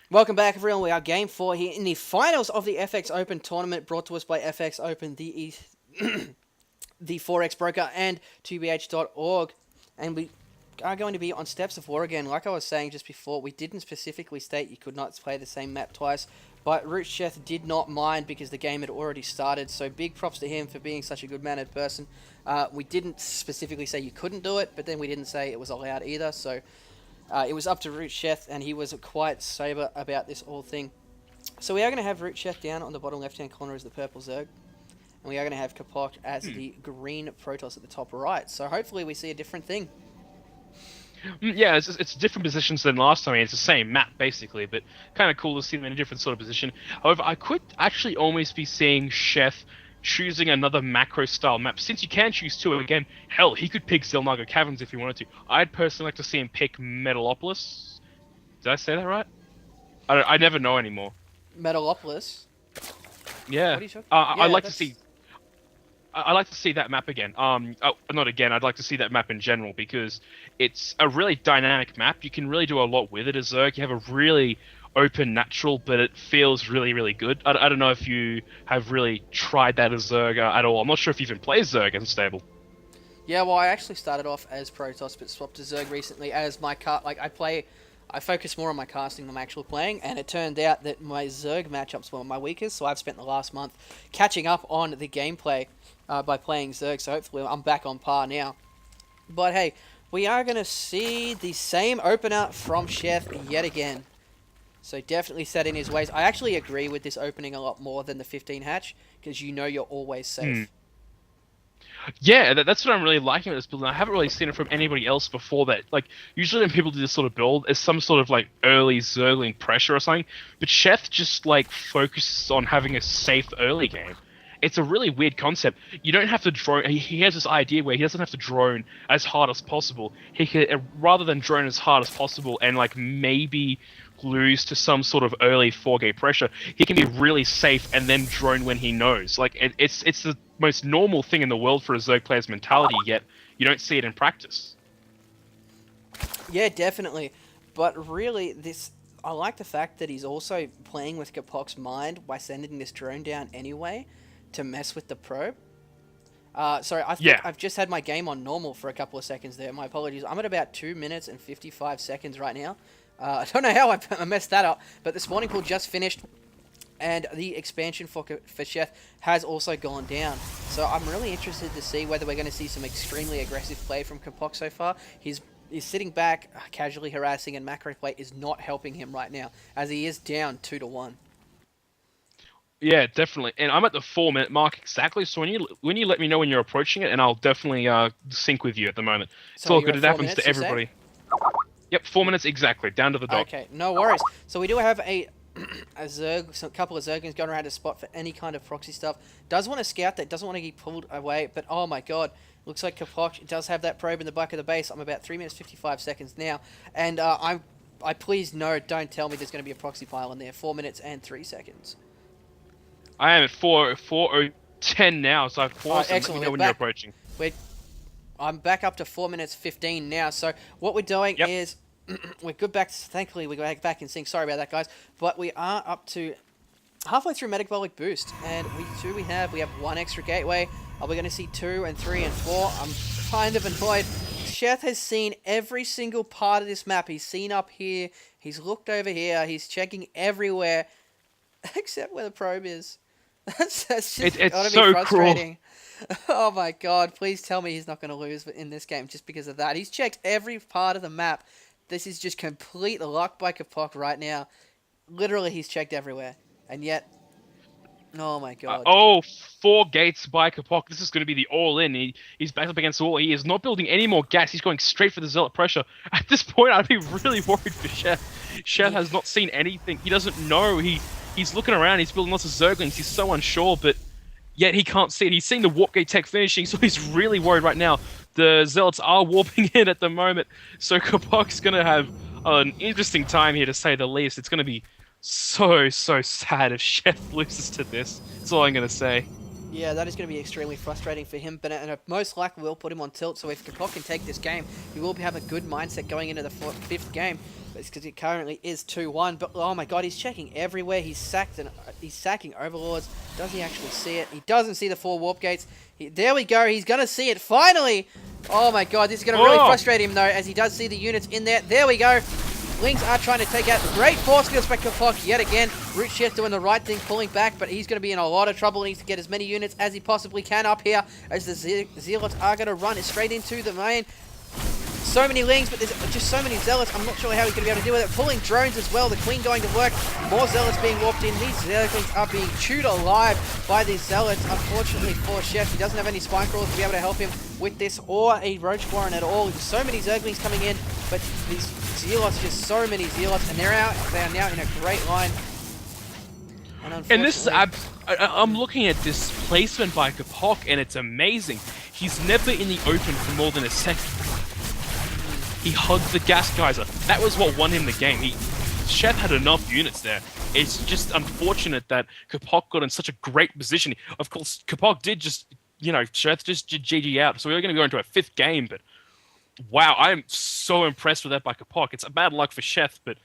Welcome back, everyone. We are Game 4 here in the finals of the FXopen tournament, brought to us by FXopen, the Forex broker, and 2bh.org. And we are going to be on Steps of War again. Like I was saying just before, we didn't specifically state you could not play the same map twice, but ROOTsheth did not mind because the game had already started, so big props to him for being such a good-mannered person. We didn't specifically say you couldn't do it, but then we didn't say it was allowed either, so... it was up to ROOTsheth, and he was quite sober about this whole thing. So we are going to have ROOTsheth down on the bottom left-hand corner as the purple Zerg, and we are going to have capoch as the green Protoss at the top right. So hopefully we see a different thing. Yeah, it's different positions than last time. I mean, it's the same map, basically, but kind of cool to see them in a different sort of position. However, I could actually almost be seeing Sheth choosing another macro-style map. Since you can choose two, again, hell, he could pick Zelnaga Caverns if he wanted to. I'd personally like to see him pick Metalopolis. Did I say that right? I never know anymore. Metalopolis? Yeah. What are you talking I'd like to see... I like to see that map again. Not again. I'd like to see that map in general because it's a really dynamic map. You can really do a lot with it as Zerg. You have a really open natural, but it feels really, really good. I don't know if you have really tried that as Zerg at all. I'm not sure if you even play Zerg as stable. Yeah, well, I actually started off as Protoss, but swapped to Zerg recently as my I focus more on my casting than I'm actually playing, and it turned out that my Zerg matchups were my weakest, so I've spent the last month catching up on the gameplay by playing Zerg, so hopefully I'm back on par now. But hey, we are going to see the same opener from Sheth yet again. So definitely set in his ways. I actually agree with this opening a lot more than the 15 hatch, because you know you're always safe. Yeah, that's what I'm really liking about this build. And I haven't really seen it from anybody else before that. Like, usually when people do this sort of build, it's some sort of, like, early Zergling pressure or something. But Sheth just, like, focuses on having a safe early game. It's a really weird concept. You don't have to drone... He has this idea where he doesn't have to drone as hard as possible. He can, rather than drone as hard as possible and, like, maybe lose to some sort of early 4-gate pressure, he can be really safe and then drone when he knows. Like, it's the most normal thing in the world for a Zerg player's mentality, yet you don't see it in practice. Yeah, definitely. But really, I like the fact that he's also playing with Capoch's mind by sending this drone down anyway to mess with the probe. Sorry, I've just had my game on normal for a couple of seconds there. My apologies. I'm at about 2 minutes and 55 seconds right now. I don't know how I messed that up, but the spawning pool just finished, and the expansion for Sheth has also gone down. So I'm really interested to see whether we're going to see some extremely aggressive play from Capoch so far. He's sitting back, casually harassing, and macro play is not helping him right now, as he is down 2-1. Yeah, definitely. And I'm at the 4-minute mark exactly, so when you let me know when you're approaching it, and I'll definitely sync with you at the moment. It's all good. It happens to everybody. Yep, 4 minutes exactly, down to the dot. Okay, no worries. So we do have a couple of Zerglings going around to spot for any kind of proxy stuff. Does want to scout that, doesn't want to get pulled away, but oh my god, looks like Capoch does have that probe in the back of the base. I'm about 3 minutes 55 seconds now, and I please no, don't tell me there's going to be a proxy pile in there. 4 minutes and 3 seconds. I am at 4:10 now, so I've paused. Excellent. Let me know when you're approaching. I'm back up to 4 minutes 15 now. So what we're doing is we're good back. Thankfully, we're back in sync. Sorry about that, guys. But we are up to halfway through Metabolic Boost, and we have one extra gateway. Are we going to see 2 and 3 and 4? I'm kind of annoyed. Sheth has seen every single part of this map. He's seen up here. He's looked over here. He's checking everywhere, except where the probe is. That's just it's so frustrating. Cruel. Oh my god, please tell me he's not going to lose in this game just because of that. He's checked every part of the map. This is just complete luck by Capoch right now. Literally, he's checked everywhere. And yet, oh my god. 4 gates by Capoch. This is going to be the all-in. He's back up against the wall. He is not building any more gas. He's going straight for the Zealot pressure. At this point, I'd be really worried for Sheth. Sheth has not seen anything. He doesn't know. He's looking around. He's building lots of Zerglings. He's so unsure, but yet he can't see it. He's seeing the warp gate tech finishing, so he's really worried right now. The Zealots are warping in at the moment, so Capoch's going to have an interesting time here, to say the least. It's going to be so sad if Sheth loses to this. That's all I'm going to say. Yeah, that is going to be extremely frustrating for him, but most likely will put him on tilt, so if Capoch can take this game, he will have a good mindset going into the 5th game. because it currently is 2-1. But oh my god, he's checking everywhere. He's sacking Overlords. Does he actually see it? He doesn't see the 4 Warp Gates. There we go. He's going to see it finally. Oh my god, this is going to really frustrate him though, as he does see the units in there. There we go. Lings are trying to take out great force skills by capoch yet again. ROOTsheth doing the right thing, pulling back, but he's going to be in a lot of trouble. He needs to get as many units as he possibly can up here, as the Zealots are going to run straight into the main. So many Lings, but there's just so many Zealots. I'm not sure how he's going to be able to deal with it. Pulling drones as well. The Queen going to work. More Zealots being warped in. These Zerglings are being chewed alive by these Zealots. Unfortunately for Chef, he doesn't have any Spine Crawlers to be able to help him with this, or a Roach Warren at all. There's so many Zerglings coming in, but these Zealots, just so many Zealots, and they are now in a great line. And this, I'm looking at this placement by capoch, and it's amazing. He's never in the open for more than a second. He hugged the gas geyser. That was what won him the game. Chef had enough units there. It's just unfortunate that capoch got in such a great position. Of course, capoch did just, Chef just GG out. So we were going to go into a 5th game, but wow, I'm so impressed with that by capoch. It's a bad luck for Chef, but